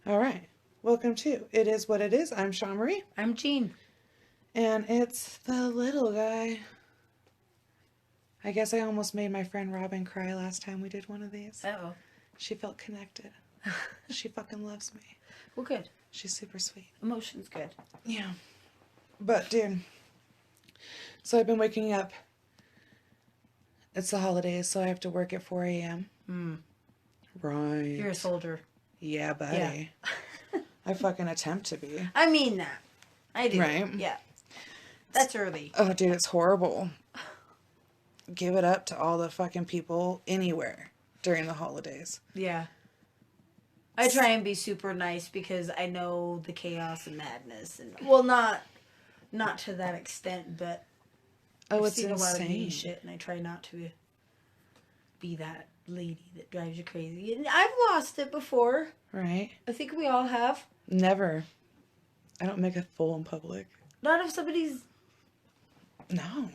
All right. Welcome to It Is What It Is. I'm Shawn Marie. I'm Jean. And it's the little guy. I guess I almost made my friend Robin cry last time we did one of these. Uh-oh. She felt connected. She fucking loves me. Well, good. She's super sweet. Emotion's good. Yeah. But, dude, so I've been waking up. It's the holidays, so I have to work at 4 a.m. Right. You're a soldier. Yeah, buddy. Yeah. I fucking attempt to be. I mean that. I do. Right. Yeah. That's early. Oh, dude, it's horrible. Give it up to all the fucking people anywhere during the holidays. Yeah. I try and be super nice because I know the chaos and madness, and well, not to that extent, but I've seen a lot of mean shit, and I try not to be that lady that drives you crazy. And I've lost it before. Right. I think we all have. Never. I don't make a fool in public. Not if somebody's. No.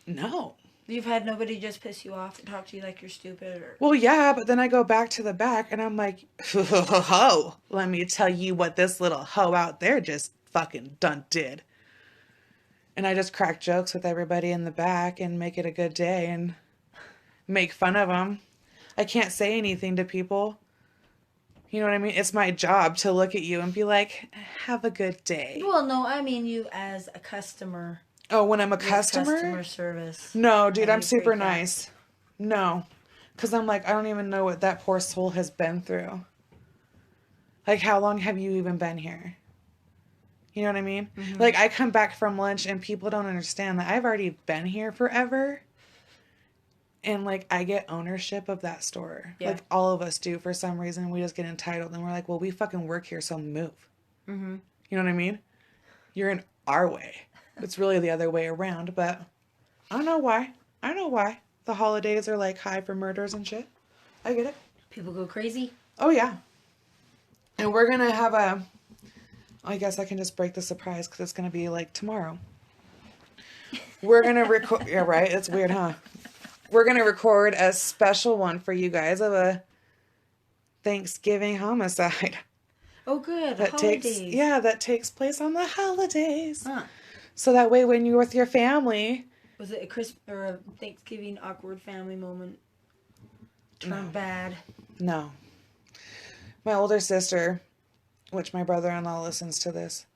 No. You've had nobody just piss you off and talk to you like you're stupid, or. Well, yeah, but then I go back to the back and I'm like, ho, let me tell you what this little hoe out there just fucking done did. And I just crack jokes with everybody in the back and make it a good day and make fun of them. I can't say anything to people. You know what I mean? It's my job to look at you and be like, have a good day. Well, no, I mean you as a customer. Oh, when I'm a customer? Customer service. No, dude, I'm super nice. No. Because I'm like, I don't even know what that poor soul has been through. Like, how long have you even been here? You know what I mean? Mm-hmm. Like, I come back from lunch and people don't understand that I've already been here forever. And, like, I get ownership of that store. Yeah. Like, all of us do for some reason. We just get entitled. And we're like, well, we fucking work here, so move. Mm-hmm. You know what I mean? You're in our way. It's really the other way around, but I don't know why. I know why. The holidays are, like, high for murders and shit. I get it. People go crazy? Oh, yeah. And we're going to have a... I guess I can just break the surprise because it's going to be, like, tomorrow. We're going to record... Yeah, right? It's weird, huh? We're going to record a special one for you guys of a Thanksgiving homicide. Oh, good. That takes place on the holidays. Huh. So that way when you're with your family... Was it a Christmas or a Thanksgiving awkward family moment? Turned bad? No. My older sister, which my brother-in-law listens to this,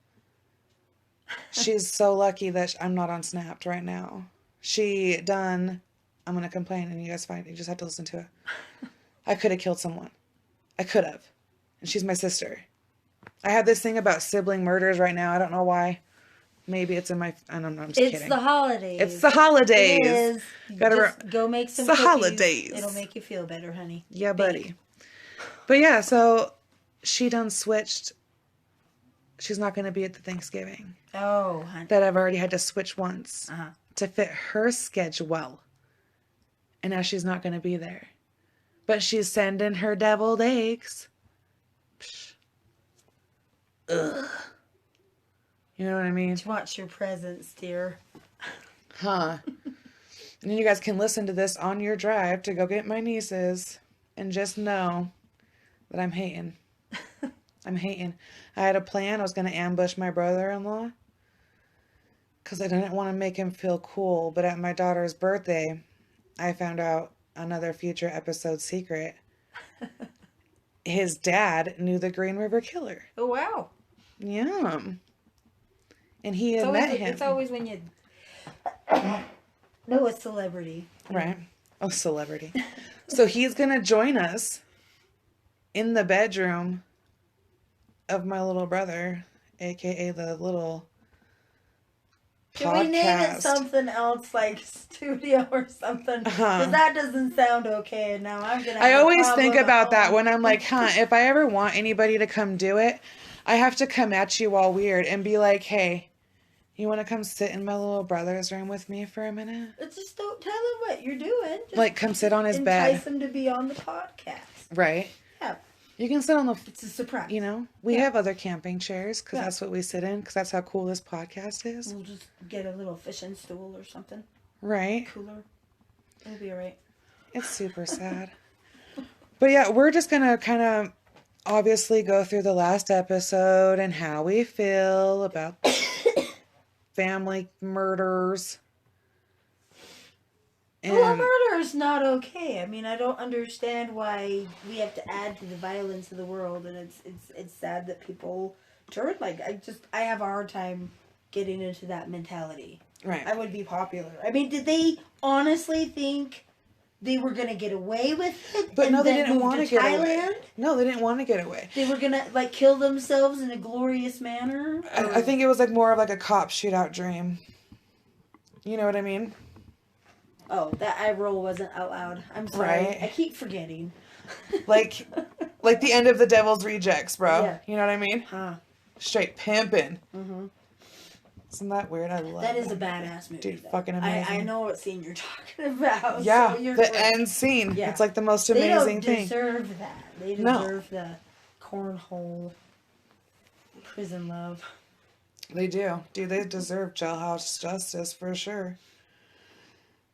she's so lucky that I'm not on Snapped right now. I'm going to complain and you guys find it. You just have to listen to it. I could have killed someone. I could have. And she's my sister. I have this thing about sibling murders right now. I don't know why. Maybe it's in my... I don't know. I'm just kidding. It's the holidays. It's the holidays. It is. Just go make some cookies. It's the holidays. It'll make you feel better, honey. Yeah, buddy. But yeah, so she done switched. She's not going to be at the Thanksgiving. Oh, honey. That I've already had to switch once to fit her schedule. And now she's not going to be there. But she's sending her deviled eggs. Psh. Ugh. You know what I mean? Watch your presents, dear. Huh. And then you guys can listen to this on your drive to go get my nieces. And just know that I'm hating. I'm hating. I had a plan. I was going to ambush my brother-in-law. Because I didn't want to make him feel cool. But at my daughter's birthday, I found out another future episode secret. His dad knew the Green River Killer. Oh, wow. Yeah. And he had met him. It's always when you know a celebrity. Right. Oh, celebrity. So he's going to join us in the bedroom of my little brother, a.k.a. the little Can podcast. we name it something else, like studio or something? Because that doesn't sound okay. And now I'm going to I always think about that when I'm like, if I ever want anybody to come do it, I have to come at you all weird and be like, hey, you want to come sit in my little brother's room with me for a minute? Just don't tell him what you're doing. Just like, come sit on his bed. Entice him to be on the podcast. Right. Yeah. You can sit on the... It's a surprise. You know, we have other camping chairs because that's what we sit in because that's how cool this podcast is. We'll just get a little fishing stool or something. Right. Cooler. It'll be all right. It's super sad. But yeah, we're just going to kind of obviously go through the last episode and how we feel about family murders. Well, murder is not okay. I mean, I don't understand why we have to add to the violence of the world, and it's sad that people turn like I have a hard time getting into that mentality. Right. I would be popular. I mean, did they honestly think they were gonna get away with it? But no, they didn't want to get away. No, they didn't want to get away. They were gonna like kill themselves in a glorious manner. I think it was like more of like a cop shootout dream. You know what I mean? Oh, that eye roll wasn't out loud. I'm sorry. Right? I keep forgetting. like the end of The Devil's Rejects, bro. Yeah. You know what I mean? Huh. Straight pimping. Mm-hmm. Isn't that weird? I love that. That is a badass movie. Dude, though. Fucking amazing. I know what scene you're talking about. Yeah, so the end scene. Yeah. It's like the most amazing thing. They don't deserve that. They deserve the cornhole prison love. They do. Dude, they deserve jailhouse justice for sure.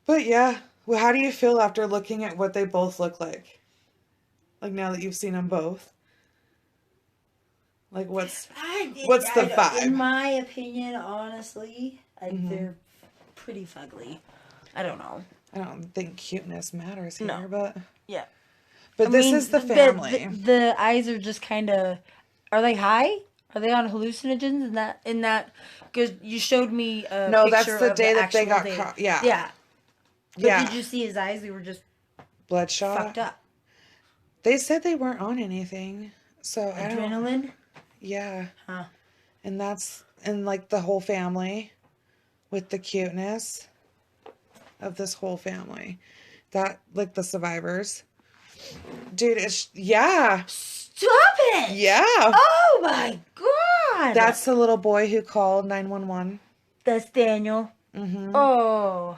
But yeah, well, how do you feel after looking at what they both look like? Like now that you've seen them both? Like what's the vibe? In my opinion, honestly, they're pretty fugly. I don't know. I don't think cuteness matters here, but yeah. But this is the family. The eyes are just kind of. Are they high? Are they on hallucinogens in that? Because you showed me a no, picture that's the of day the that they got day. caught. Yeah. Yeah. But yeah. Did you see his eyes? They were just bloodshot. Fucked up. They said they weren't on anything, so adrenaline. Yeah. Huh. And that's like the whole family, with the cuteness of this whole family, that like the survivors. Dude, yeah. Stop it! Yeah. Oh my god! That's the little boy who called 911. That's Daniel. Mm-hmm. Oh.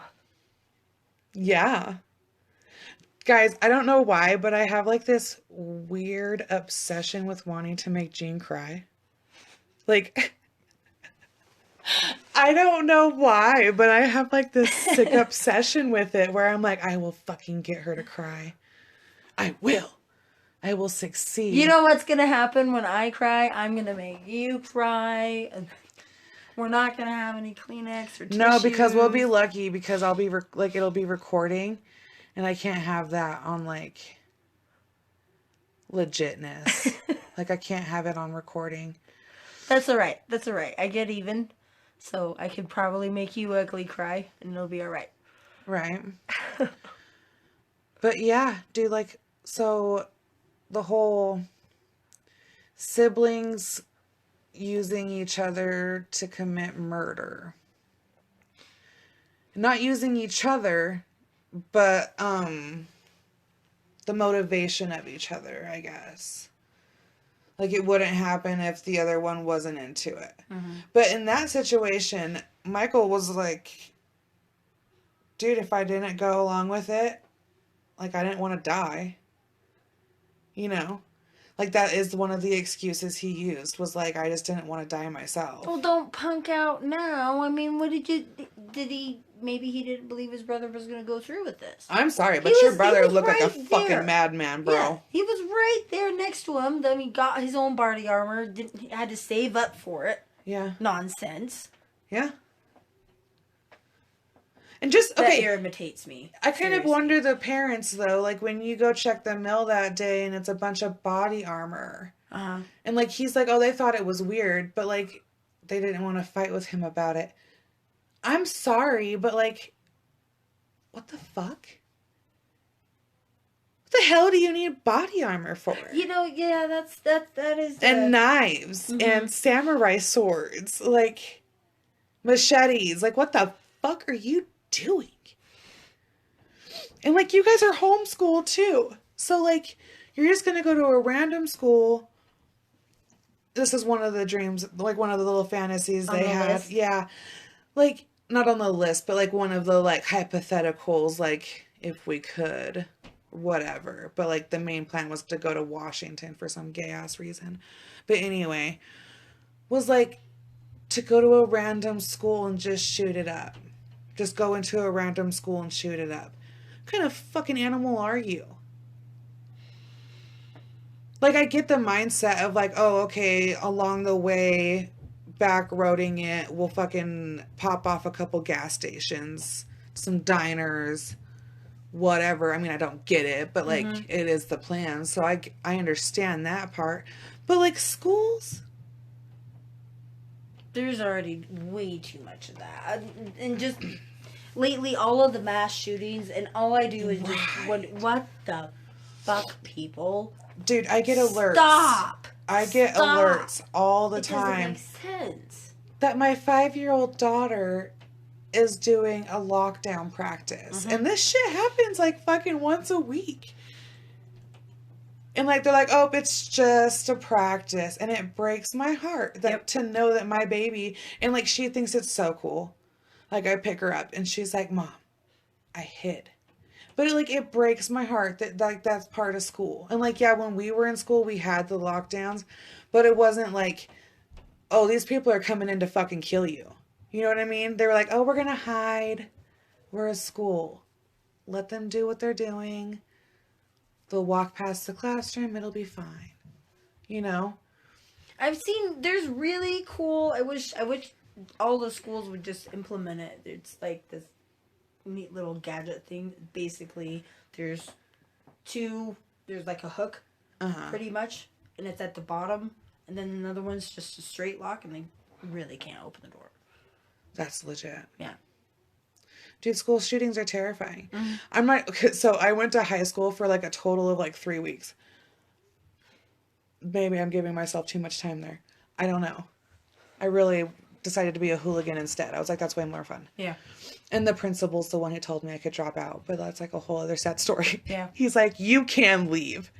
Yeah. Guys, I don't know why, but I have like this weird obsession with wanting to make Jean cry. Like, I don't know why, but I have like this sick obsession with it where I'm like, I will fucking get her to cry. I will. I will succeed. You know what's going to happen when I cry? I'm going to make you cry. We're not going to have any Kleenex or tissues. No, because we'll be lucky because I'll be, it'll be recording and I can't have that on, like, legitness. Like, I can't have it on recording. That's all right. That's all right. I get even. So I can probably make you ugly cry and it'll be all right. Right. But yeah, dude, like, so the whole siblings using each other to commit murder. Not using each other, but the motivation of each other, I guess. Like, it wouldn't happen if the other one wasn't into it. Mm-hmm. But in that situation, Michael was like, dude, if I didn't go along with it, like, I didn't want to die. You know? Like, that is one of the excuses he used, was like, I just didn't want to die myself. Well, don't punk out now. I mean, maybe he didn't believe his brother was going to go through with this. I'm sorry, but your brother looked like a fucking madman, bro. Yeah, he was right there next to him. I mean, got his own body armor, had to save up for it. Yeah. Nonsense. Yeah. And just, okay. That irritates me. I kind of wonder the parents, though, like, when you go check the mail that day and it's a bunch of body armor. Uh-huh. And, like, he's like, oh, they thought it was weird, but, like, they didn't want to fight with him about it. I'm sorry, but, like, what the fuck? What the hell do you need body armor for? You know, yeah, that is... And knives and samurai swords, like, machetes. Like, what the fuck are you doing? And, like, you guys are homeschooled, too. So, like, you're just gonna go to a random school. This is one of the dreams, like, one of the little fantasies they had. List? Yeah. Like, not on the list, but, like, one of the, like, hypotheticals, like, if we could, whatever. But, like, the main plan was to go to Washington for some gay-ass reason. But anyway, was, like, to go to a random school and just shoot it up. Just go into a random school and shoot it up. What kind of fucking animal are you? Like, I get the mindset of, like, oh, okay, along the way, back roading it, we'll fucking pop off a couple gas stations, some diners, whatever. I mean, I don't get it, but, like, it is the plan. So I understand that part. But, like, schools? There's already way too much of that. And just lately, all of the mass shootings, and all I do is just, what the fuck, people? Dude, I get alerts. Stop! I get alerts all the time. It doesn't make sense. That my 5-year-old daughter is doing a lockdown practice. And this shit happens like fucking once a week. And like they're like, oh, it's just a practice. And it breaks my heart that to know that my baby, and like she thinks it's so cool. Like I pick her up and she's like, Mom, I hid. But it breaks my heart that like that's part of school. And like, yeah, when we were in school, we had the lockdowns, but it wasn't like, oh, these people are coming in to fucking kill you. You know what I mean? They were like, oh, we're going to hide. We're a school. Let them do what they're doing. They'll walk past the classroom. It'll be fine. You know? I've seen, there's really cool, I wish all the schools would just implement it. It's like this neat little gadget thing. Basically, there's like a hook, pretty much, and it's at the bottom, and then another one's just a straight lock, and they really can't open the door. That's legit. Yeah. Dude, school shootings are terrifying. I'm not, so I went to high school for like a total of like 3 weeks. Maybe I'm giving myself too much time there. I don't know. I really decided to be a hooligan instead. I was like, that's way more fun. Yeah. And the principal's the one who told me I could drop out, but that's like a whole other sad story. Yeah. He's like, you can leave.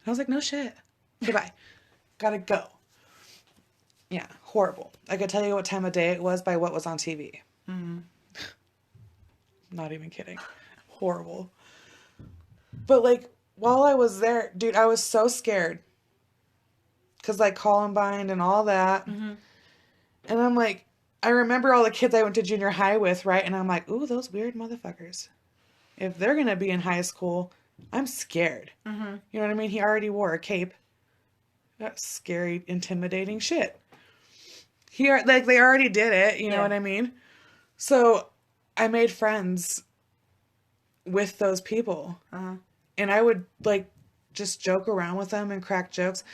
I was like, no shit. Goodbye. Gotta go. Yeah, horrible. I could tell you what time of day it was by what was on TV. Not even kidding. Horrible. But like, while I was there, dude, I was so scared. Because like Columbine and all that. And I'm like, I remember all the kids I went to junior high with, right? And I'm like, ooh, those weird motherfuckers. If they're going to be in high school, I'm scared. You know what I mean? He already wore a cape. That's scary, intimidating shit. Like, they already did it. You know what I mean? So I made friends with those people. And I would, like, just joke around with them and crack jokes.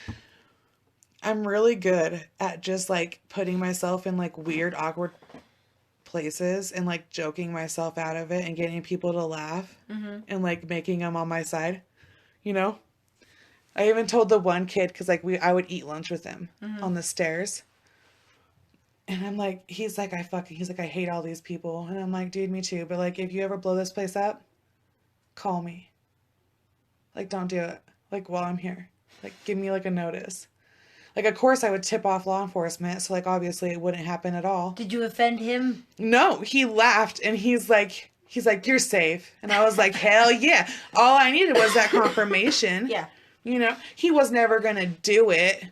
I'm really good at just, like, putting myself in, like, weird, awkward places and, like, joking myself out of it and getting people to laugh and, like, making them on my side, you know? I even told the one kid, because, like, I would eat lunch with him on the stairs. And I'm like, he's like, I hate all these people. And I'm like, dude, me too. But, like, if you ever blow this place up, call me. Like, don't do it. Like, while I'm here. Like, give me, like, a notice. Like, of course, I would tip off law enforcement, so, like, obviously it wouldn't happen at all. Did you offend him? No, he laughed, and he's like, you're safe. And I was like, hell yeah. All I needed was that confirmation. Yeah. You know, he was never going to do it.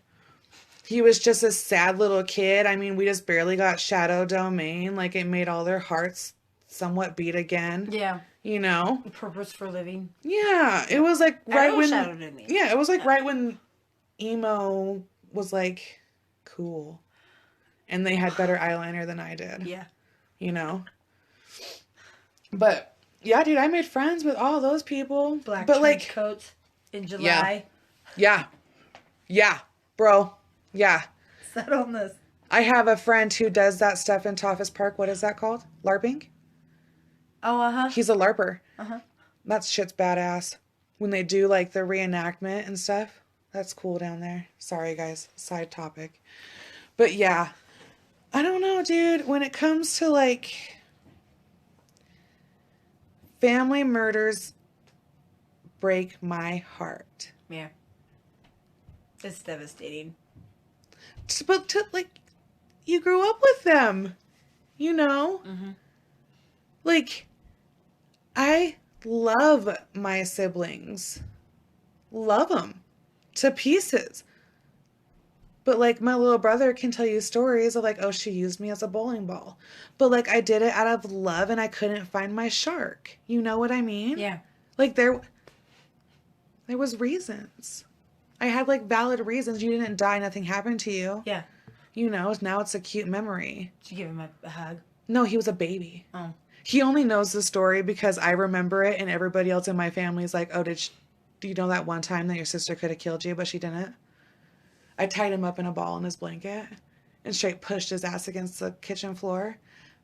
He was just a sad little kid. I mean, we just barely got shadow domain. Like, it made all their hearts somewhat beat again. Yeah. You know? Purpose for living. Yeah. It was, like, right when... shadow domain. Yeah, it was, like, right when emo was like cool and they had better eyeliner than I did. Yeah. You know? But yeah, dude, I made friends with all those people. Black but trench like coats in July. Yeah. Yeah. Bro. Yeah. Set on this. I have a friend who does that stuff in Toffus Park. What is that called? LARPing? Oh, He's a LARPer. That shit's badass. When they do like the reenactment and stuff. That's cool down there. Sorry, guys. Side topic. But yeah. I don't know, dude. When it comes to, like, family murders break my heart. Yeah. It's devastating. But, like, you grew up with them. You know? Like, I love my siblings. Love them. To pieces. But, like, my little brother can tell you stories of, like, oh, she used me as a bowling ball. But, like, I did it out of love and I couldn't find my shark. You know what I mean? Yeah. Like, there was reasons. I had like valid reasons. You didn't die. Nothing happened to you. Yeah. You know, now it's a cute memory. Did you give him a hug? No, he was a baby. Oh. He only knows the story because I remember it, and everybody else in my family is like, oh, do you know that one time that your sister could have killed you, but she didn't? I tied him up in a ball in his blanket and straight pushed his ass against the kitchen floor.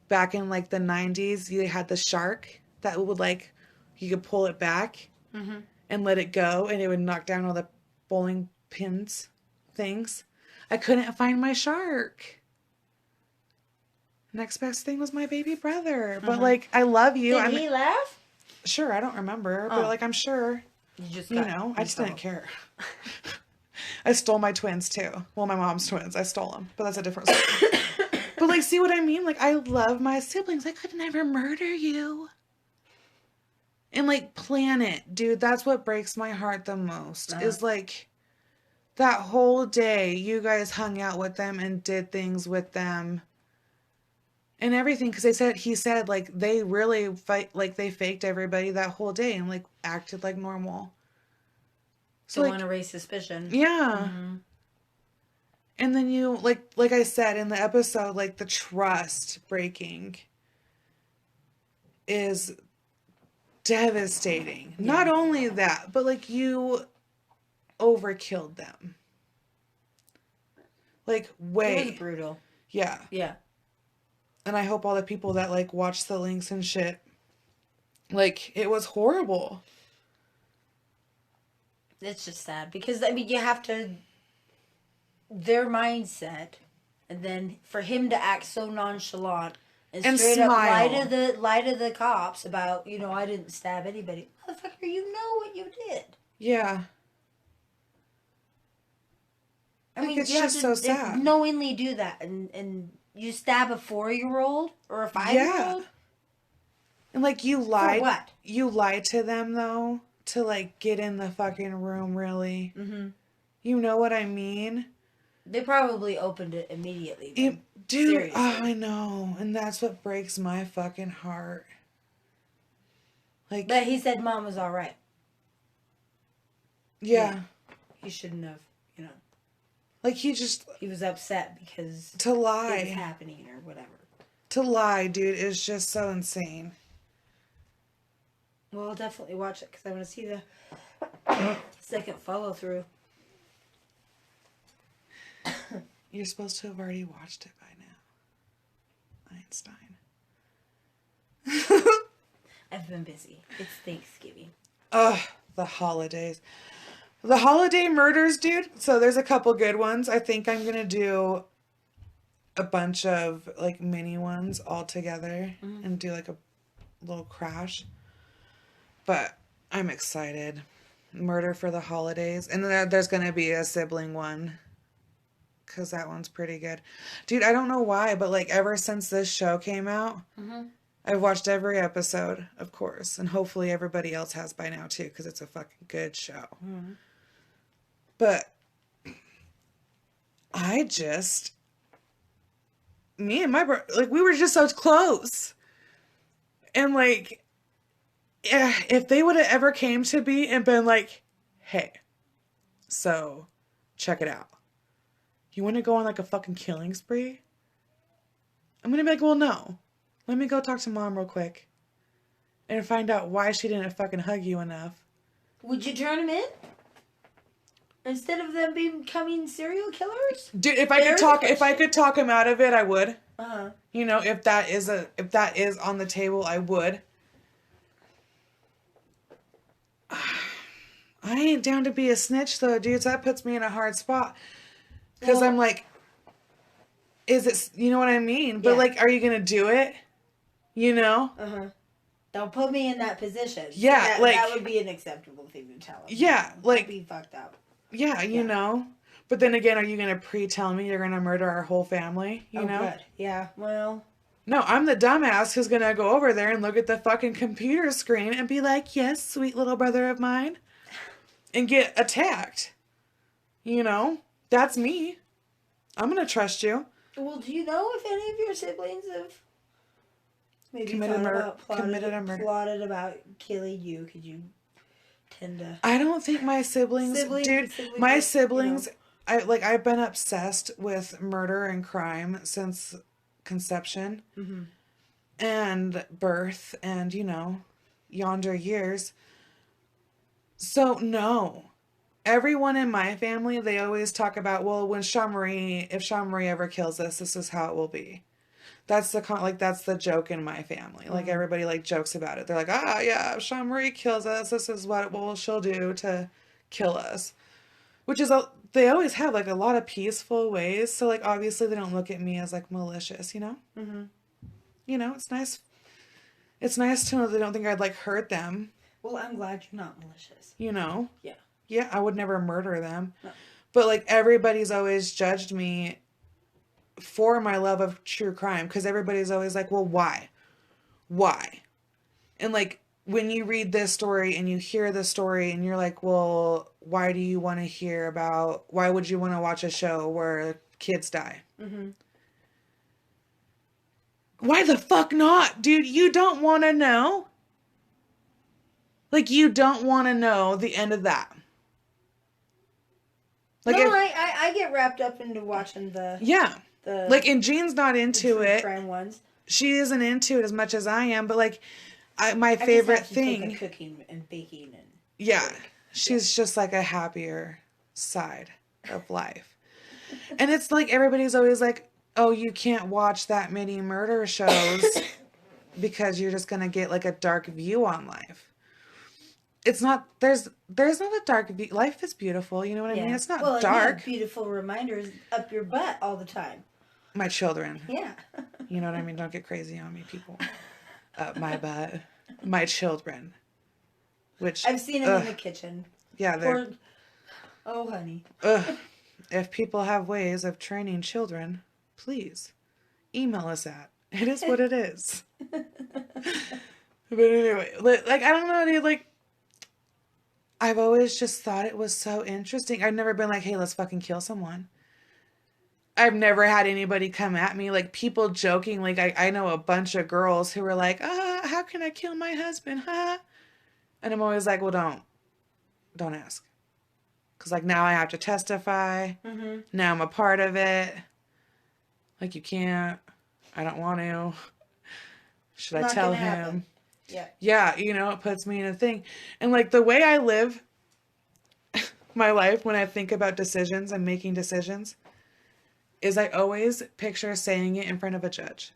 Back in like the 90s, you had the shark that would like, you could pull it back and let it go, and it would knock down all the bowling pins things. I couldn't find my shark. Next best thing was my baby brother. But like, I love you. Did he laugh? Sure, I don't remember, but like, I'm sure. I just didn't care. I stole my twins too. Well, my mom's twins. I stole them, but that's a different story. But like, see what I mean? Like, I love my siblings. I could never murder you. And like, plan it, dude. That's what breaks my heart the most. Is like, that whole day you guys hung out with them and did things with them. And everything, because he said, like, they really they faked everybody that whole day and, like, acted like normal. So, don't want to raise suspicion. Yeah. Mm-hmm. And then you, like I said in the episode, like, the trust breaking is devastating. Yeah. Not only that, but, like, you overkilled them. Like, way. It was brutal. Yeah. Yeah. And I hope all the people that, like, watch the links and shit, like, it was horrible. It's just sad. Because, I mean, you have to... Their mindset. And then for him to act so nonchalant. And straight smile. Up lie to the cops about, you know, I didn't stab anybody. Motherfucker, you know what you did. Yeah. I mean, it's just so sad. Knowingly do that. And you stab a 4-year-old or a 5-year-old? Yeah. And, like, you lied. For what? You lied to them, though, to, like, get in the fucking room, really. Mm-hmm. You know what I mean? They probably opened it immediately. Dude, seriously. Oh, I know. And that's what breaks my fucking heart. Like, but he said Mom was all right. Yeah. He shouldn't have, you know. Like, he was upset because... To lie. It was happening or whatever. To lie, dude, is just so insane. Well, I'll definitely watch it because I want to see the second follow-through. You're supposed to have already watched it by now. Einstein. I've been busy. It's Thanksgiving. Ugh, the holidays. The holiday murders, dude. So there's a couple good ones. I think I'm going to do a bunch of, like, mini ones all together and do, like, a little crash. But I'm excited. Murder for the holidays. And then there's going to be a sibling one. Because that one's pretty good. Dude, I don't know why, but, like, ever since this show came out, I've watched every episode, of course. And hopefully everybody else has by now, too, because it's a fucking good show. Mm-hmm. But me and my brother, like, we were just so close. And, like, yeah, if they would have ever came to me and been like, hey, so check it out. You want to go on, like, a fucking killing spree? I'm going to be like, well, no. Let me go talk to Mom real quick and find out why she didn't fucking hug you enough. Would you turn him in? Instead of them becoming serial killers? Dude, if I could talk him out of it, I would. Uh-huh. You know, if that is on the table, I would. I ain't down to be a snitch though, dudes. That puts me in a hard spot. Because I'm like, is it, you know what I mean? But like, are you going to do it? You know? Uh-huh. Don't put me in that position. Yeah, that would be an acceptable thing to tell him. Yeah, like. That'd be fucked up. Yeah, you know. But then again, are you going to pre-tell me you're going to murder our whole family? You know? Good. Yeah, well. No, I'm the dumbass who's going to go over there and look at the fucking computer screen and be like, yes, sweet little brother of mine. And get attacked. You know? That's me. I'm going to trust you. Well, do you know if any of your siblings have maybe committed a murder? Plotted about killing you? Could you tend to. I don't think my siblings dude, my siblings, you know. I've been obsessed with murder and crime since conception and birth and, you know, yonder years. So, no. Everyone in my family, they always talk about, well, when if Sean Marie ever kills us, this is how it will be. That's that's the joke in my family. Like, everybody, like, jokes about it. They're like, yeah, if Sean Marie kills us, this is what she'll do to kill us. Which is, they always have, like, a lot of peaceful ways. So, like, obviously they don't look at me as, like, malicious, you know? Mm-hmm. You know, it's nice. It's nice to know they don't think I'd, like, hurt them. Well, I'm glad you're not malicious. You know? Yeah. Yeah, I would never murder them. No. But, like, everybody's always judged me for my love of true crime, because everybody's always like, well, why? And, like, when you read this story and you hear the story and you're like, well, why do you want to hear about, why would you want to watch a show where kids die? Mm-hmm. Why the fuck not, dude? You don't want to know? Like, you don't want to know the end of that. Like, no, I get wrapped up into watching the... Yeah. Like, and Jean's not into it. Crime ones. She isn't into it as much as I am, but, like, my favorite thing... Take cooking and baking and... Yeah. She's just, like, a happier side of life. And it's like, everybody's always like, oh, you can't watch that many murder shows because you're just going to get, like, a dark view on life. It's not, there's not a dark view. Life is beautiful, you know what I mean? It's not dark. You have beautiful reminders up your butt all the time. My children. Yeah. You know what I mean? Don't get crazy on me, people. Up my butt. My children. Which I've seen them in the kitchen. Yeah, they're... Oh, honey. If people have ways of training children, please email us at. It is what it is. But anyway, like, I don't know, dude, like, I've always just thought it was so interesting. I've never been like, hey, let's fucking kill someone. I've never had anybody come at me, like, people joking. Like, I know a bunch of girls who were like, how can I kill my husband, huh? And I'm always like, well, don't ask. Because, like, now I have to testify. Mm-hmm. Now I'm a part of it. Like, you can't. I don't want to. Should I tell him? Happen. Yeah, you know, it puts me in a thing. And, like, the way I live my life when I think about decisions and making decisions is I always picture saying it in front of a judge.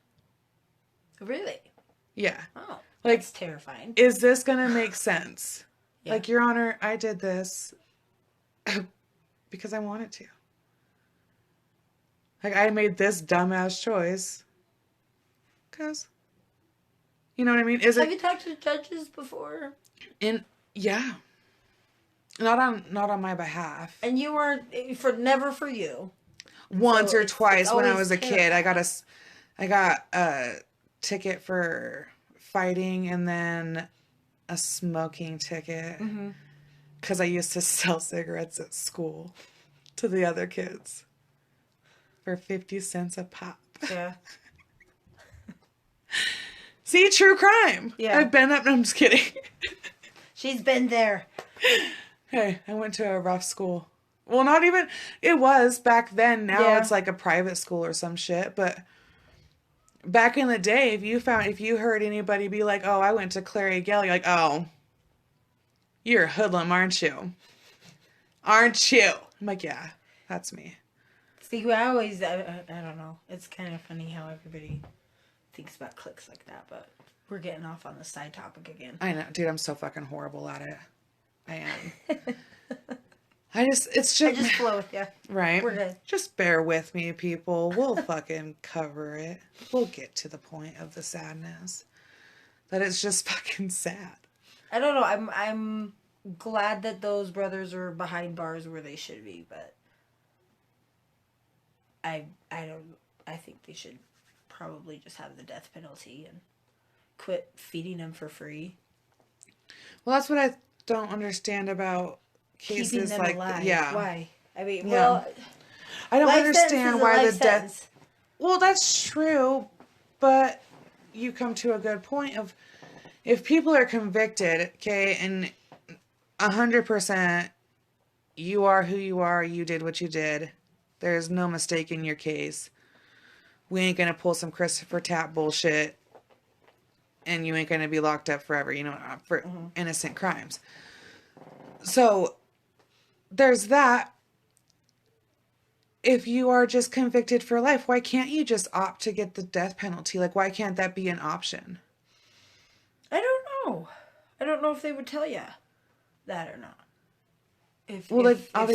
Really? Yeah. Oh, like, that's terrifying. Is this going to make sense? Yeah. Like, Your Honor, I did this because I wanted to. Like, I made this dumbass choice because... You know what I mean? Have you talked to judges before? Yeah. Not on my behalf. And you weren't never for you. Once or twice when I was a kid, I got a ticket for fighting and then a smoking ticket because I used to sell cigarettes at school to the other kids for 50 cents a pop. Yeah. See, true crime. Yeah. I've been up. No, I'm just kidding. She's been there. Hey, I went to a rough school. Well, not even, it was back then. Now it's like a private school or some shit. But back in the day, if you heard anybody be like, oh, I went to Clary Gale, you're like, oh, you're a hoodlum, aren't you? Aren't you? I'm like, yeah, that's me. See, I don't know. It's kind of funny how everybody thinks about clicks like that, but we're getting off on the side topic again. I know, dude, I'm so fucking horrible at it. I am. I just flow with you. Right. We're good. Just bear with me, people. We'll fucking cover it. We'll get to the point of the sadness. That it's just fucking sad. I don't know. I'm glad that those brothers are behind bars where they should be, but I think they should probably just have the death penalty and quit feeding them for free. Well, that's what I don't understand about cases keeping them like alive. Yeah. Why? I mean, well, I don't understand why the death. Well, that's true, but you come to a good point of if people are convicted, okay, and 100%, you are who you are. You did what you did. There's no mistake in your case. We ain't gonna pull some Christopher Tapp bullshit, and you ain't gonna be locked up forever, you know, for innocent crimes. So, there's that. If you are just convicted for life, why can't you just opt to get the death penalty? Like, why can't that be an option? I don't know. I don't know if they would tell you that or not. If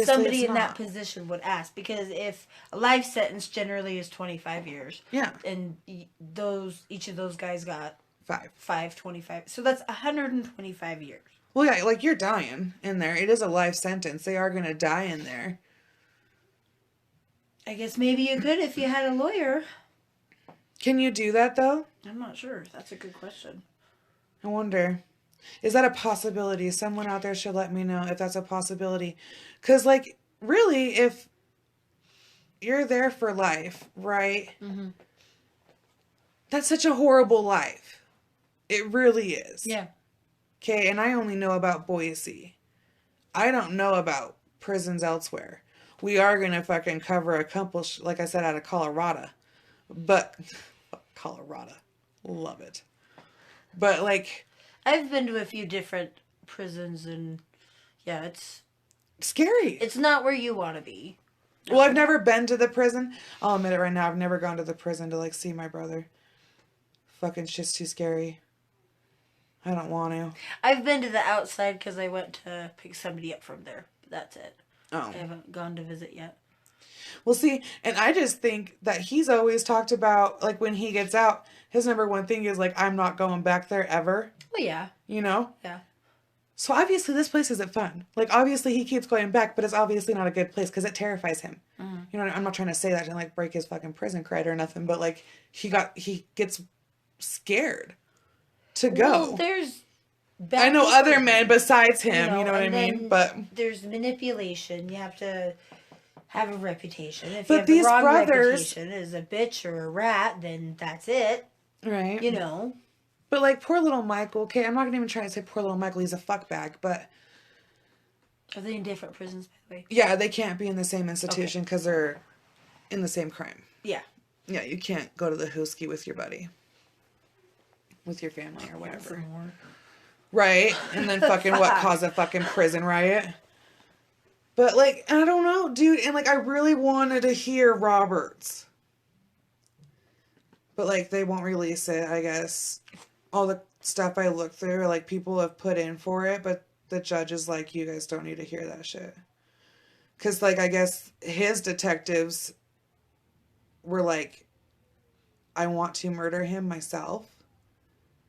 somebody in that position would ask, because if a life sentence generally is 25 years, yeah, and each of those guys got 25, so that's 125 years. Well, yeah, like you're dying in there. It is a life sentence. They are gonna die in there. I guess maybe you could if you had a lawyer. Can you do that though? I'm not sure. That's a good question. I wonder. Is that a possibility? Someone out there should let me know if that's a possibility. Because, like, really, if you're there for life, right? Mm-hmm. That's such a horrible life. It really is. Yeah. Okay, and I only know about Boise. I don't know about prisons elsewhere. We are going to fucking cover a couple, like I said, out of Colorado. But, Colorado. Love it. But, like... I've been to a few different prisons, and yeah, it's scary. It's not where you want to be. No. Well, I've never been to the prison. I'll admit it right now. I've never gone to the prison to, like, see my brother. Fucking shit's too scary. I don't want to. I've been to the outside because I went to pick somebody up from there. But that's it. Oh. I haven't gone to visit yet. Well, see, and I just think that he's always talked about, like, when he gets out, his number one thing is, like, I'm not going back there ever. Well, yeah. You know? Yeah. So, obviously, this place isn't fun. Like, obviously, he keeps going back, but it's obviously not a good place because it terrifies him. Mm-hmm. You know, I'm not trying to say that to, like, break his fucking prison cred or nothing, but, like, he gets scared to go. Well, there's... I know other men besides him, you know what I mean? But there's manipulation. You have to have a reputation. If but you have these the wrong brothers, reputation as a bitch or a rat, then that's it. Right. You know. But, like, poor little Michael, okay, I'm not going to even try to say poor little Michael, he's a fuckbag, but... Are they in different prisons, by the way? Yeah, they can't be in the same institution because they're in the same crime. Yeah. Yeah, you can't go to the hooski with your buddy. With your family or whatever. Right? And then fucking what, cause a fucking prison riot? But, like, I don't know, dude, and, like, I really wanted to hear Roberts. But, like, they won't release it, I guess. All the stuff I looked through, like, people have put in for it, but the judge is like, you guys don't need to hear that shit. Because, like, I guess his detectives were like, I want to murder him myself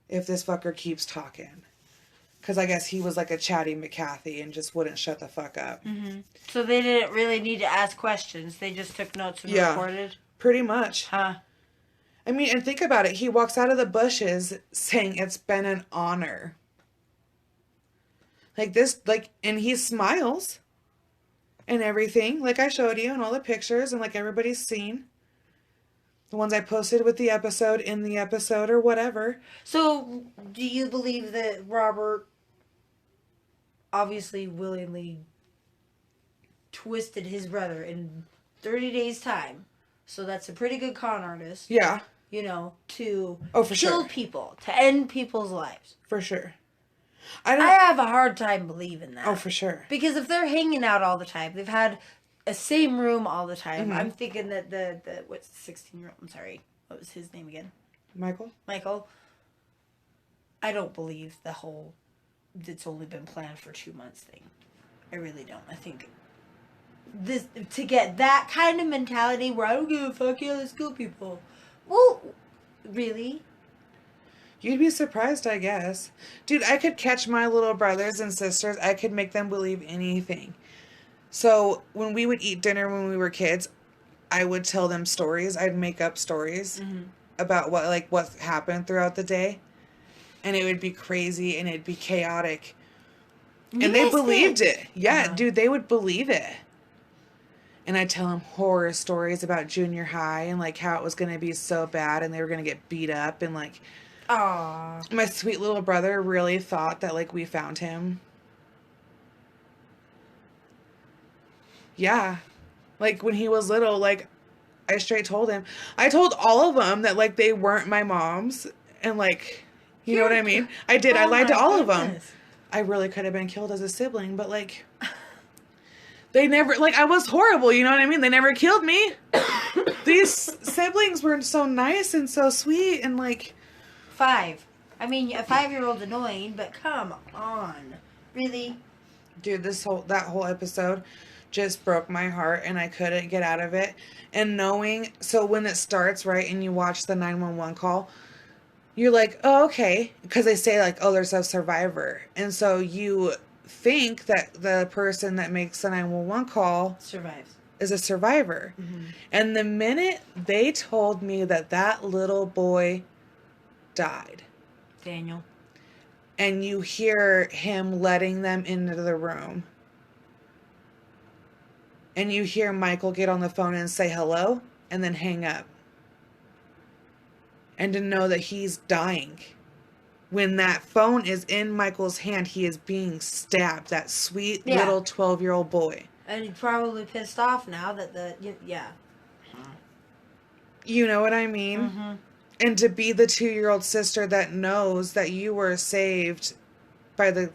if this fucker keeps talking. Because I guess he was like a chatty McCarthy and just wouldn't shut the fuck up. Mm-hmm. So they didn't really need to ask questions. They just took notes and recorded? Pretty much. Huh. I mean, and think about it. He walks out of the bushes saying it's been an honor. Like this, like, and he smiles and everything. Like I showed you and all the pictures and like everybody's seen. The ones I posted with the episode, in the episode or whatever. So, do you believe that Robert obviously willingly twisted his brother in 30 days' time? So that's a pretty good con artist. Yeah. You know, to for kill people, to end people's lives. For sure. I have a hard time believing that. Oh, for sure. Because if they're hanging out all the time, they've had a same room all the time. Mm-hmm. I'm thinking that the what's the 16-year-old? I'm sorry. What was his name again? Michael. I don't believe the whole it's only been planned for 2 months thing. I really don't. I think this to get that kind of mentality where I don't give a fuck, yeah, let's kill people. Well, really? You'd be surprised, I guess. Dude, I could catch my little brothers and sisters. I could make them believe anything. So, when we would eat dinner when we were kids, I would tell them stories. I'd make up stories about what happened throughout the day. And it would be crazy and it'd be chaotic. And they believed it. Yeah, dude, they would believe it. And I'd tell them horror stories about junior high and, like, how it was going to be so bad and they were going to get beat up. And, like, aww, my sweet little brother really thought that, like, we found him. Yeah. Like, when he was little, like, I straight told him. I told all of them that, like, they weren't my mom's. And, like, you know what I mean? I did. I lied to all of them. I really could have been killed as a sibling, but, like, they never, like, I was horrible, you know what I mean? They never killed me. These siblings were so nice and so sweet and, like... 5. I mean, a 5-year-old's annoying, but come on. Really? Dude, that whole episode just broke my heart and I couldn't get out of it. And knowing, so when it starts, right, and you watch the 911 call, you're like, oh, okay. Because they say, like, oh, there's a survivor. And so you think that the person that makes the 911 call survives. Is a survivor. Mm-hmm. And the minute they told me that little boy died. Daniel. And you hear him letting them into the room. And you hear Michael get on the phone and say hello and then hang up. And to know that he's dying. When that phone is in Michael's hand, he is being stabbed. That sweet little 12-year-old boy. And he's probably pissed off now that You know what I mean? Mm-hmm. And to be the 2-year-old sister that knows that you were saved by the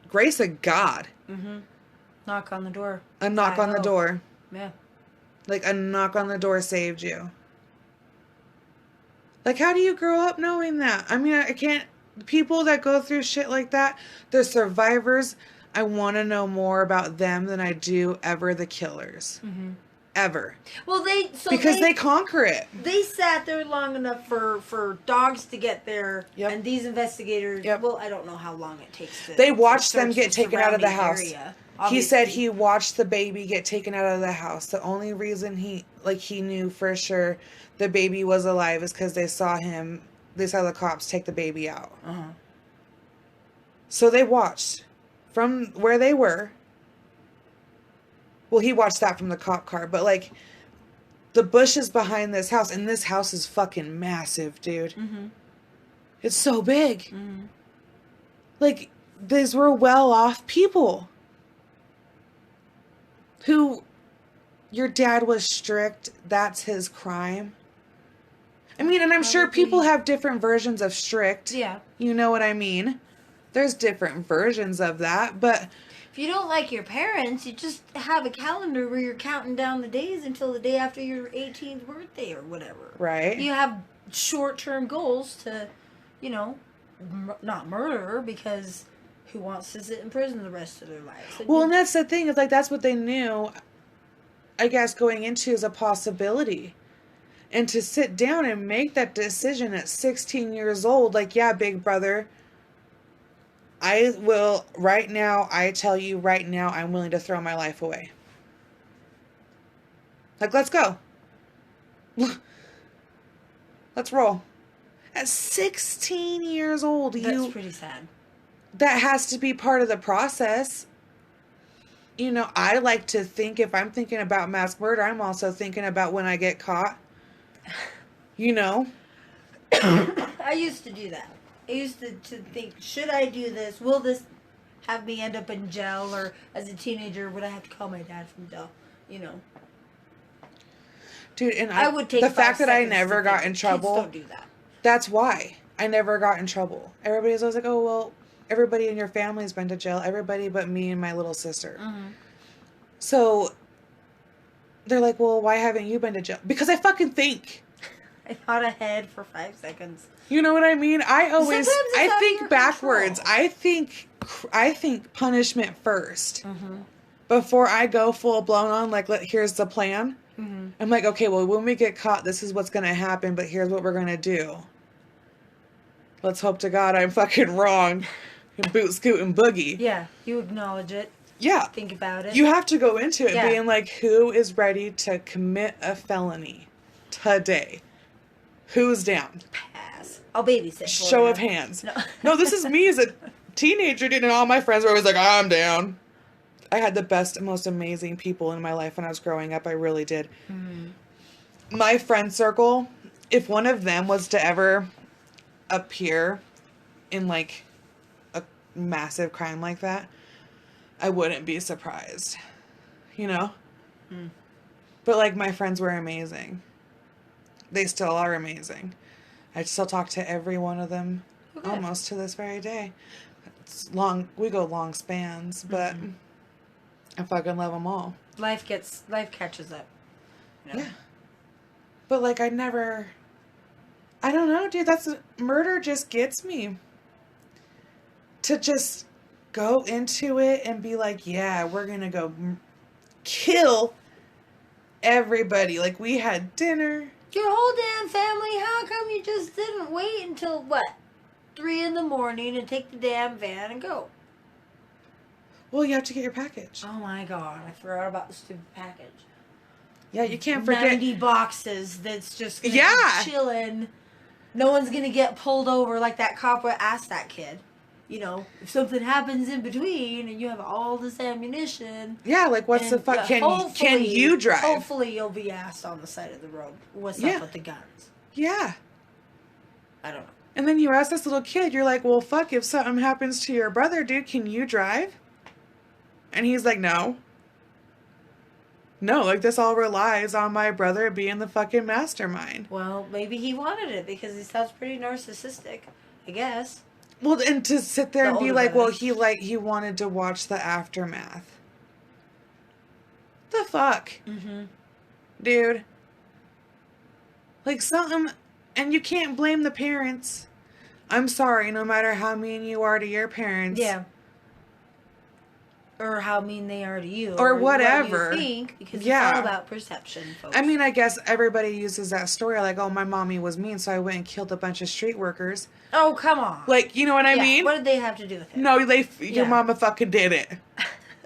grace of God. Mm-hmm. Knock on the door. A knock on the door. Yeah. Like, a knock on the door saved you. Like, how do you grow up knowing that? I mean, I can't... People that go through shit like that, they're survivors. I want to know more about them than I do ever the killers. Mm-hmm. Ever. Well, because they conquer it. They sat there long enough for dogs to get there, and these investigators. Yep. Well, I don't know how long it takes. They watched them get taken out of the house. Area, he said he watched the baby get taken out of the house. The only reason he knew for sure the baby was alive is because they saw the cops take the baby out. Uh-huh. So they watched from where they were. Well, he watched that from the cop car, but, like, the bushes behind this house, and this house is fucking massive, dude. Mm-hmm. It's so big. Mm-hmm. Like, these were well-off people who, your dad was strict, that's his crime. I mean, and I'm sure people have different versions of strict. Yeah. You know what I mean? There's different versions of that, but... If you don't like your parents, you just have a calendar where you're counting down the days until the day after your 18th birthday or whatever. Right. You have short-term goals to, not murder, because who wants to sit in prison the rest of their lives? Well, and that's the thing. It's like, that's what they knew, I guess, going into as a possibility. And to sit down and make that decision at 16 years old, like, yeah, big brother... I tell you right now, I'm willing to throw my life away. Like, let's go. Let's roll. At 16 years old, that's pretty sad. That has to be part of the process. I like to think, if I'm thinking about mass murder, I'm also thinking about when I get caught. I used to do that. I used to think, should I do this? Will this have me end up in jail? Or as a teenager, would I have to call my dad from jail? Dude, and I would take the fact that I never got in trouble. Kids don't do that. That's why I never got in trouble. Everybody's always like, oh, well, everybody in your family's been to jail. Everybody but me and my little sister. Mm-hmm. So they're like, well, why haven't you been to jail? Because I fucking think. I thought ahead for 5 seconds. You know what I mean? I think backwards. Control. I think punishment first. Mm-hmm. Before I go full blown on, like, here's the plan. Mm-hmm. I'm like, okay, well, when we get caught, this is what's going to happen, but here's what we're going to do. Let's hope to God I'm fucking wrong. Boot, scoot, and boogie. Yeah, you acknowledge it. Yeah. Think about it. You have to go into it being like, who is ready to commit a felony today? Who's down? Pass. I'll babysit. Show of hands. No, this is me as a teenager, dude, and all my friends were always like, I'm down. I had the best, most amazing people in my life when I was growing up. I really did. Mm-hmm. My friend circle, if one of them was to ever appear in, like, a massive crime like that, I wouldn't be surprised. you know? But, like, my friends were amazing. They still are amazing. I still talk to every one of them almost to this very day. It's long. We go long spans, but I fucking love them all. Life catches up. You know? Yeah. But, like, I don't know, dude. Murder just gets me. To just go into it and be like, yeah, we're going to go kill everybody. Like, we had dinner. Your whole damn family, how come you just didn't wait until, 3 in the morning and take the damn van and go? Well, you have to get your package. Oh my god, I forgot about the stupid package. Yeah, you can't forget. 90 boxes that's just gonna be chilling. No one's gonna get pulled over like that cop asked that kid. You know, if something happens in between and you have all this ammunition. Yeah, like what's the fuck? Can you drive? Hopefully you'll be asked on the side of the road. What's up with the guns? Yeah. I don't know. And then you ask this little kid, you're like, well, fuck, if something happens to your brother, dude, can you drive? And he's like, no. No, like, this all relies on my brother being the fucking mastermind. Well, maybe he wanted it because he sounds pretty narcissistic, I guess. Well, and to sit there and be like, well, he wanted to watch the aftermath. The fuck? Mm-hmm. Dude. Like, something, and you can't blame the parents. I'm sorry, no matter how mean you are to your parents. Yeah. Or how mean they are to you. Or whatever. What you think, because it's all about perception, folks. I mean, I guess everybody uses that story like, oh, my mommy was mean, so I went and killed a bunch of street workers. Oh, come on. Like, you know what I mean? What did they have to do with it? No, your mama fucking did it.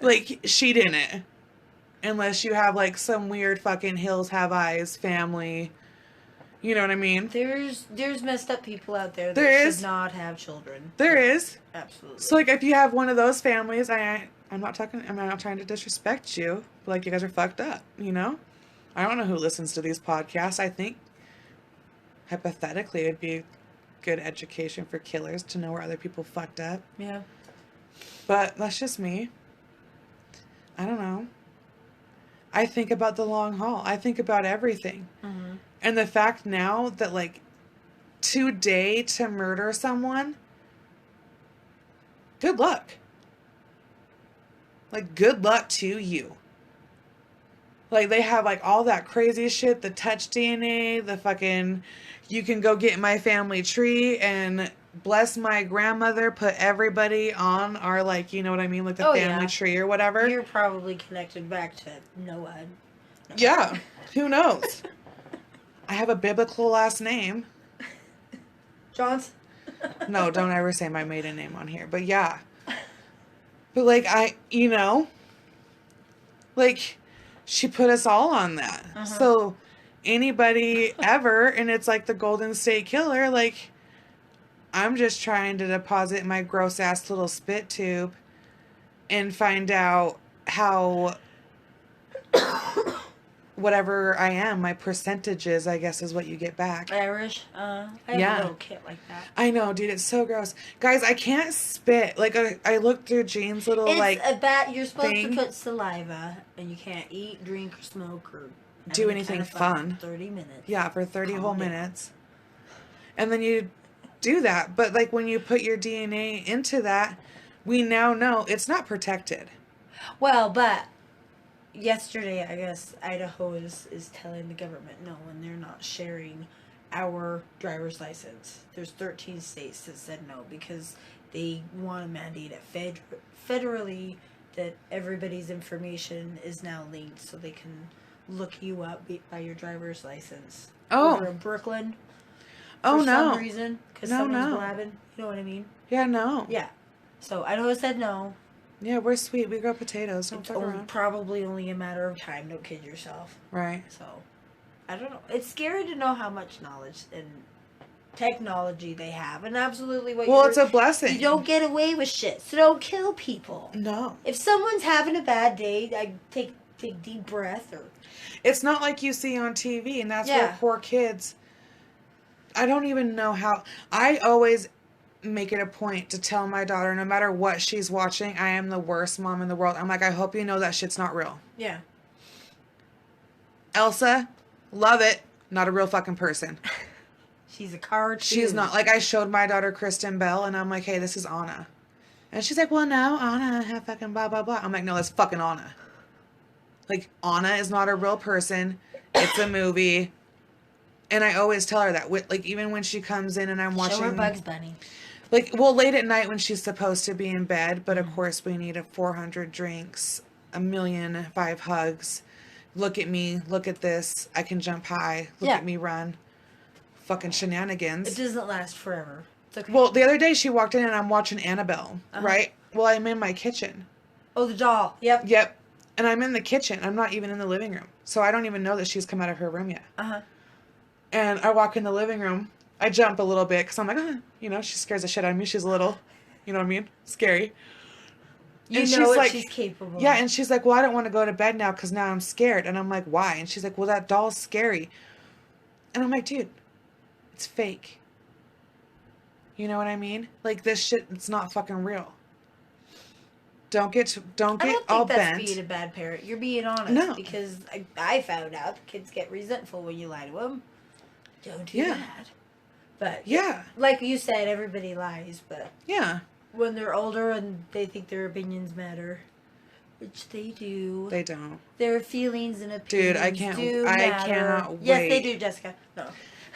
Like, she didn't. Unless you have, like, some weird fucking Hills Have Eyes family. You know what I mean? There's messed up people out there that should not have children. There is. Absolutely. So, like, if you have one of those families, I'm not trying to disrespect you, but, like, you guys are fucked up, you know? I don't know who listens to these podcasts. I think, hypothetically, it would be good education for killers to know where other people fucked up. Yeah. But that's just me. I don't know. I think about the long haul. I think about everything. Mm-hmm. And the fact now that, like, today to murder someone, good luck. Like, good luck to you. Like, they have, like, all that crazy shit, the touch DNA, the fucking, you can go get my family tree and bless my grandmother, put everybody on our, like, you know what I mean? Like, the family tree or whatever. You're probably connected back to Noah. No. Yeah. Who knows? I have a biblical last name. Johnson? No, don't ever say my maiden name on here. But yeah. But, like, you know, like, she put us all on that. Uh-huh. So, anybody ever, and it's like the Golden State Killer, like, I'm just trying to deposit my gross-ass little spit tube and find out how whatever I am, my percentages, I guess, is what you get back. Irish? I have a little kit like that. I know, dude. It's so gross. Guys, I can't spit. Like, I looked through Jane's little, You're supposed to put saliva, and you can't eat, drink, or smoke, or do anything fun. 30 minutes. Yeah, for 30 whole minutes. And then you do that. But, like, when you put your DNA into that, we now know it's not protected. Well, but yesterday, I guess, Idaho is telling the government no, and they're not sharing our driver's license. There's 13 states that said no because they want to mandate it federally that everybody's information is now linked so they can look you up by your driver's license. Oh. Over in Brooklyn. Oh, for no. some reason. Because someone's blabbing. You know what I mean? Yeah, no. Yeah. So Idaho said no. Yeah, we're sweet. We grow potatoes. Don't fuck around. Probably only a matter of time. Don't kid yourself. Right. So, I don't know. It's scary to know how much knowledge and technology they have, and absolutely what. Well, it's a blessing. You don't get away with shit, so don't kill people. No. If someone's having a bad day, I take deep breath or. It's not like you see on TV, and that's where poor kids. I don't even know how. I always make it a point to tell my daughter, no matter what she's watching, I am the worst mom in the world. I'm like, I hope you know that shit's not real. Yeah. Elsa, love it. Not a real fucking person. She's a cartoon. She's not. Like, I showed my daughter Kristen Bell, and I'm like, hey, this is Anna. And she's like, well, no, Anna had fucking blah, blah, blah. I'm like, no, that's fucking Anna. Like, Anna is not a real person. It's a movie. And I always tell her that. Like, even when she comes in and I'm watching... Show her Bugs Bunny. Like, well, late at night when she's supposed to be in bed, but of course we need 400 drinks, 1,000,005 hugs. Look at me. Look at this. I can jump high. Look at me run. Fucking shenanigans. It doesn't last forever. It's okay. Well, the other day she walked in and I'm watching Annabelle, right? Well, I'm in my kitchen. Oh, the doll. Yep. Yep. And I'm in the kitchen. I'm not even in the living room. So I don't even know that she's come out of her room yet. Uh-huh. And I walk in the living room. I jump a little bit because I'm like, you know, she scares the shit out of me. She's a little, you know what I mean? Scary. You and know she's what like, she's capable of. Yeah, and she's like, well, I don't want to go to bed now because now I'm scared. And I'm like, why? And she's like, well, that doll's scary. And I'm like, dude, it's fake. You know what I mean? Like, this shit, it's not fucking real. Don't get all bent. I don't think that's being a bad parent. You're being honest. No. Because I found out kids get resentful when you lie to them. Don't do that. But yeah, like you said, everybody lies. But yeah, when they're older and they think their opinions matter, which they do. They don't. Their feelings and opinions. Dude, I cannot wait. Yes, they do, Jessica. No.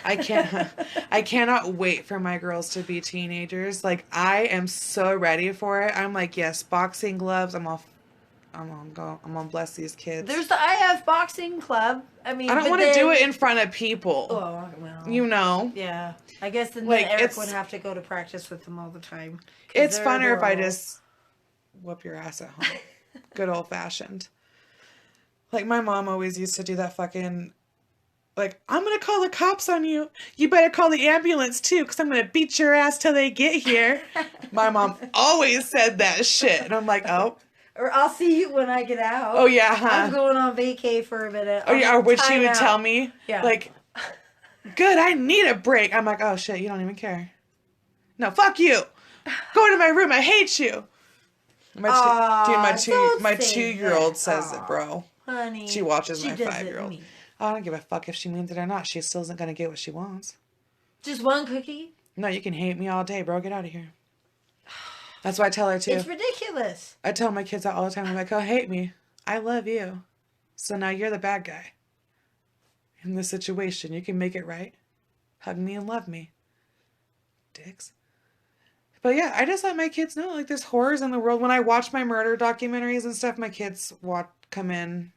I cannot wait for my girls to be teenagers. Like, I am so ready for it. I'm like, yes, boxing gloves. I'm gonna bless these kids. There's the IF boxing club. I mean, I don't want to do it in front of people. Oh, well. You know. Yeah. I guess then like, Eric would have to go to practice with them all the time. It's funner if I just whoop your ass at home. Good old fashioned. Like, my mom always used to do that fucking, like, I'm going to call the cops on you. You better call the ambulance, too, because I'm going to beat your ass till they get here. My mom always said that shit. And I'm like, oh. Or I'll see you when I get out. Oh, yeah, huh? I'm going on vacay for a minute. Oh, yeah, or when she would tell me, yeah. like, good, I need a break. I'm like, oh, shit, you don't even care. No, fuck you. Go to my room. I hate you. My 2-year-old says it, bro. Honey. She watches my 5-year-old. I don't give a fuck if she means it or not. She still isn't going to get what she wants. Just one cookie? No, you can hate me all day, bro. Get out of here. That's what I tell her, too. It's ridiculous. I tell my kids that all the time. I'm like, oh, hate me. I love you. So now you're the bad guy. In this situation, you can make it right. Hug me and love me. Dicks. But yeah, I just let my kids know, like, there's horrors in the world. When I watch my murder documentaries and stuff, my kids come in.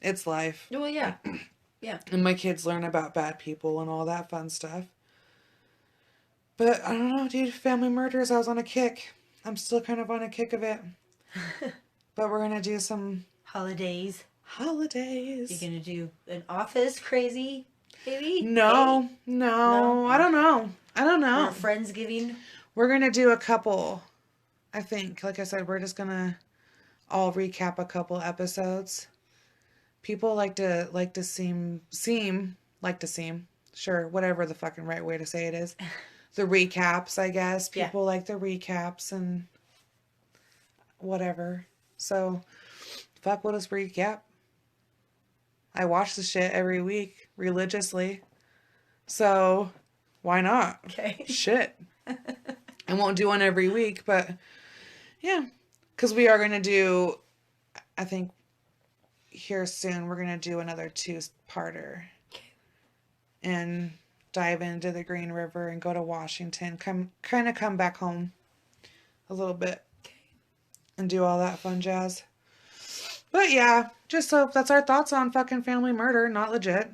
It's life. Well, yeah. Yeah. And my kids learn about bad people and all that fun stuff. But I don't know, dude. Family murders, I was on a kick. I'm still kind of on a kick of it. But we're going to do some... Holidays. Holidays. You're going to do an office crazy, maybe? No. I don't know. Or Friendsgiving? We're going to do a couple, I think. Like I said, we're just going to all recap a couple episodes. People like to seem, sure, whatever the fucking right way to say it is. The recaps, I guess. People like the recaps and whatever. So, fuck, we'll just recap. I watch the shit every week religiously. So, why not? Okay. Shit. I won't do one every week, but yeah. Because we are going to do, I think, here soon, we're going to do another 2-parter. Okay. And dive into the Green River and go to Washington. Come back home a little bit. Okay. And do all that fun jazz. But yeah, just so that's our thoughts on fucking family murder. Not legit.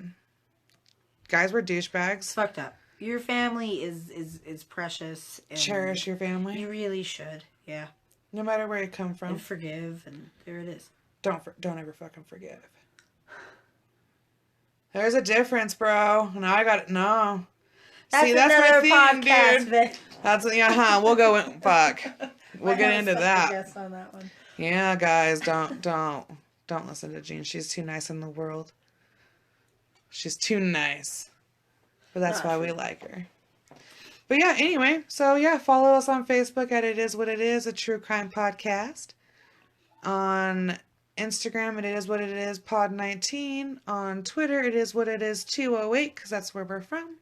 Guys were douchebags. It's fucked up. Your family is precious. And cherish your family. You really should. Yeah. No matter where you come from. And forgive, and there it is. Don't ever fucking forgive. There's a difference, bro. Now I got it. No. That's my theme, podcast, dude. Vic. That's We'll go in. Fuck. We'll get into that. Guess on that one. Yeah, guys, don't listen to Jean. She's too nice in the world. She's too nice. But that's why we like her. But yeah, anyway, so yeah, follow us on Facebook at It Is What It Is, a true crime podcast. On Instagram, It Is What It Is Pod 19. On Twitter, It Is What It Is 208, because that's where we're from.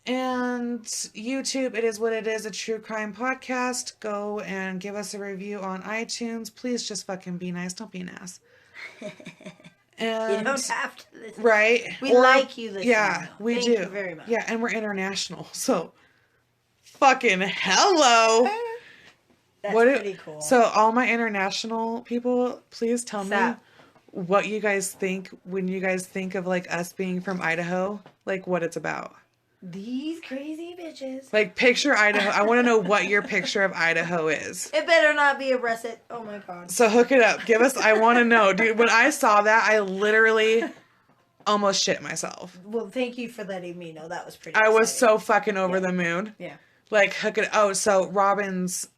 And YouTube, It Is What It Is, a true crime podcast. Go and give us a review on iTunes. Please just fucking be nice. Don't be an ass. And, you don't have to listen. Right. We like you listening. Yeah, though. we Thank do. you very much. Yeah, and we're international. So, fucking hello. That's pretty cool. So, all my international people, please tell me what you guys think when you guys think of like us being from Idaho, like what it's about. These crazy bitches. Like, picture Idaho. I want to know what your picture of Idaho is. It better not be a russet. Oh my god. So hook it up. Give us, I want to know. Dude, when I saw that, I literally almost shit myself. Well, thank you for letting me know. That was pretty I was exciting. so fucking over the moon. Yeah. Like, hook it. Oh, so Robin's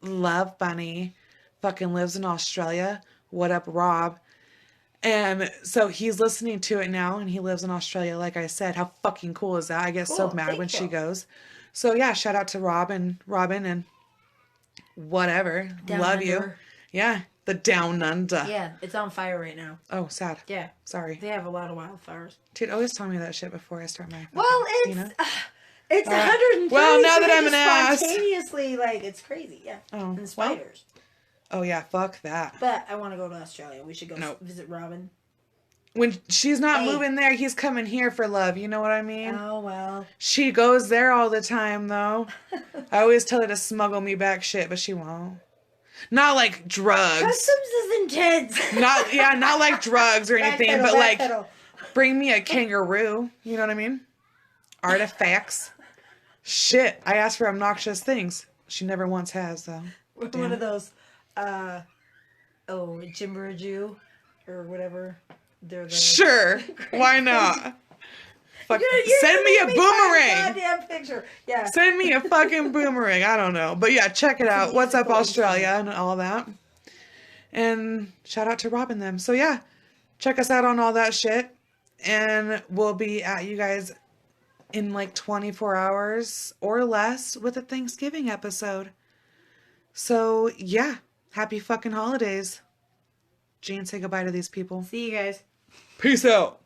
love bunny fucking lives in Australia. What up, Rob? And so he's listening to it now, and he lives in Australia. Like I said, how fucking cool is that? I get so mad when she goes. So yeah, shout out to Robin, and whatever. Down Love under. you. Yeah, the down under. Yeah, it's on fire right now. Oh, sad. Yeah. Sorry. They have a lot of wildfires. Dude, always tell me that shit before I start my. Well, it's you know? it's 130. Well, now that so I'm an ass. spontaneously, like, it's crazy. Yeah. Oh, And spiders. Oh yeah, fuck that. But I want to go to Australia. We should go Nope. visit Robin. When she's not Hey. moving there, he's coming here for love. You know what I mean? Oh well. She goes there all the time, though. I always tell her to smuggle me back shit, but she won't. Not like drugs. Customs is intense. Not like drugs or anything, Backpedal, but like backpedal. bring me a kangaroo. You know what I mean? Artifacts. Shit, I asked for obnoxious things. She never once has, though. One of those, Jimbarajoo, or whatever. They're the Sure, why not? Fuck, You're send me a gonna make my boomerang. goddamn picture. Yeah. Send me a fucking boomerang. I don't know. But yeah, check it out. What's up, Australia, and all that. And shout out to Robin them. So yeah, check us out on all that shit. And we'll be at you guys in like 24 hours or less with a Thanksgiving episode. So yeah, happy fucking holidays. Jane, say goodbye to these people. See you guys. Peace out.